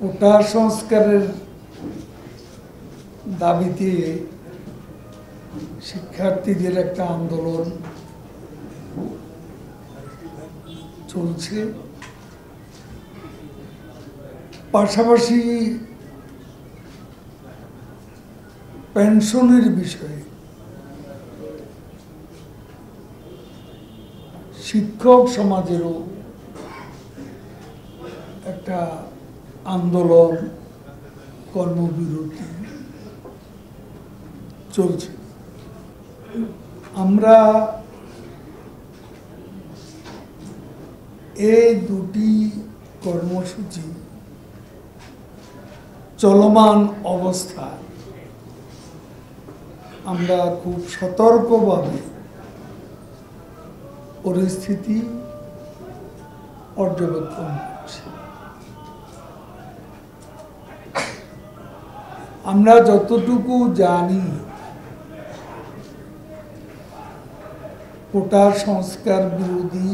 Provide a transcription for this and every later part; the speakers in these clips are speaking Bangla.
কোটা সংস্কারের দাবিতে শিক্ষার্থীদের একটা আন্দোলন চলছে। পাশাপাশি পেনশনের বিষয়ে শিক্ষক সমাজেরও একটা আন্দোলন, কর্মবিরতি চলছে। আমরা এই দুটি কর্মসূচি চলমান অবস্থায় আমরা খুব সতর্কভাবে পরিস্থিতি পর্যবেক্ষণ করছি। আমরা যতটুকু জানি, কোটা সংস্কার বিরোধী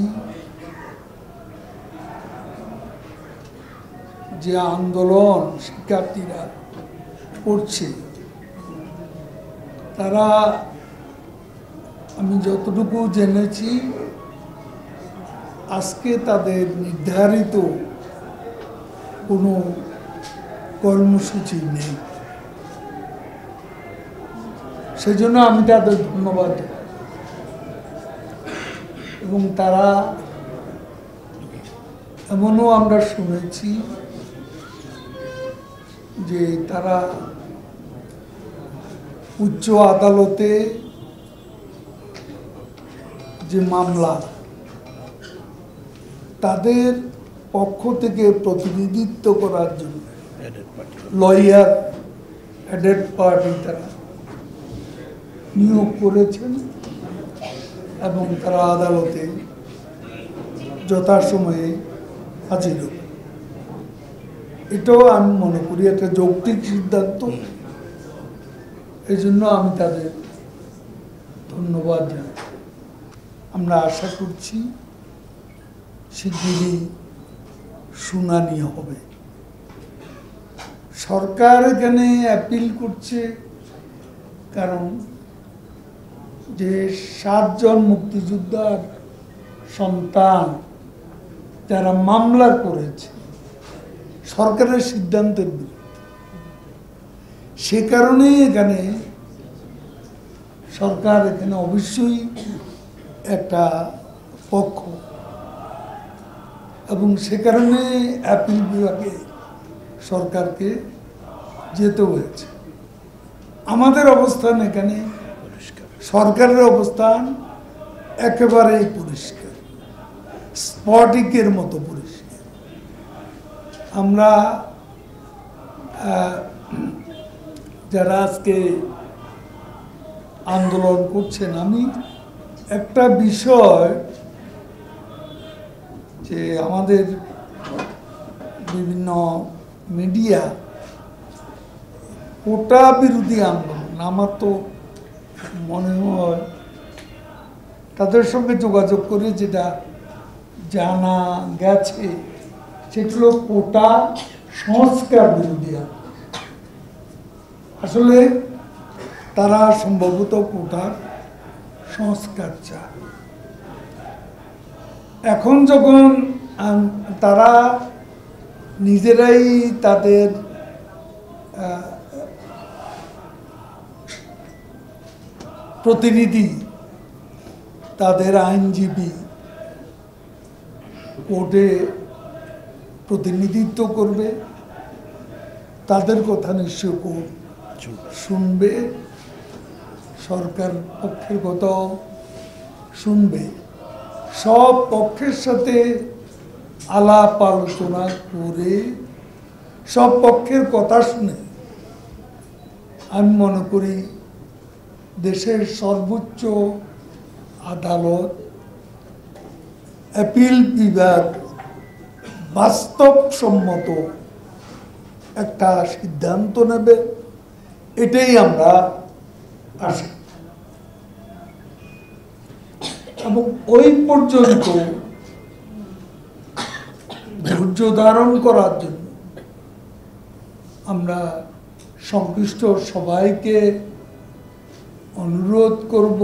যে আন্দোলন শিক্ষার্থীরা করছে, তারা, আমি যতটুকু জেনেছি, আজকে তাদের নির্ধারিত কোনো কর্মসূচি নেই। সেজন্য আমি তাদের ধন্যবাদ দেব। এবং তারা, এমনও আমরা শুনেছি যে তারা উচ্চ আদালতে যে মামলা, তাদের পক্ষ থেকে প্রতিনিধিত্ব করার জন্য লয়ার, অ্যাডেড পার্টি তারা নিয়োগ করেছেন এবং তারা আদালতে যথাসময়ে হাজির হবে। এটাও আমি মনে করি একটা যৌক্তিক সিদ্ধান্ত। এই জন্য আমি তাদের ধন্যবাদ জানাই। আমরা আশা করছি শিগগিরই শুনানি হবে। সরকার এখানে অ্যাপিল করছে, কারণ যে 7 জন মুক্তিযোদ্ধার সন্তান যারা মামলা করেছে সরকারের সিদ্ধান্তের বিরুদ্ধে, সে কারণে এখানে সরকার এখানে অবশ্যই একটা পক্ষ, এবং সে কারণে অ্যাপিল বিভাগে সরকারকে যেতে হয়েছে। আমাদের অবস্থান এখানে, সরকারের অবস্থান একেবারেই পরিষ্কার, স্ফটিকের মতো পরিষ্কার। আমরা যারা আজকে আন্দোলন করছেন, আমি একটা বিষয়, যে আমাদের বিভিন্ন মিডিয়া কোটা বিরোধী আন্দোলন, আমার তো মনে হয় তাদের সঙ্গে যোগাযোগ করে যেটা জানা গেছে, সেটা হলো কোটা সংস্কার বিরোধী আন্দোলন। আসলে তারা সম্ভবত কোটার সংস্কার চায়। এখন যখন তারা নিজেরাই তাদের প্রতিনিধি, তাদের আইনজীবী কোর্টে প্রতিনিধিত্ব করবে, তাদের কথা নিশ্চয় কোর্ট শুনবে, সরকার পক্ষের কথাও শুনবে। সব পক্ষের সাথে আলাপ আলোচনা করে সব পক্ষের কথা শুনে আমি মনে করি দেশের সর্বোচ্চ আদালত, অ্যাপিল বিভাগ বাস্তবসম্মত একটা সিদ্ধান্ত নেবে, এটাই আমরা আশা। এবং ওই পর্যন্ত ধৈর্য ধারণ করার জন্য আমরা সংশ্লিষ্ট সবাইকে অনুরোধ করব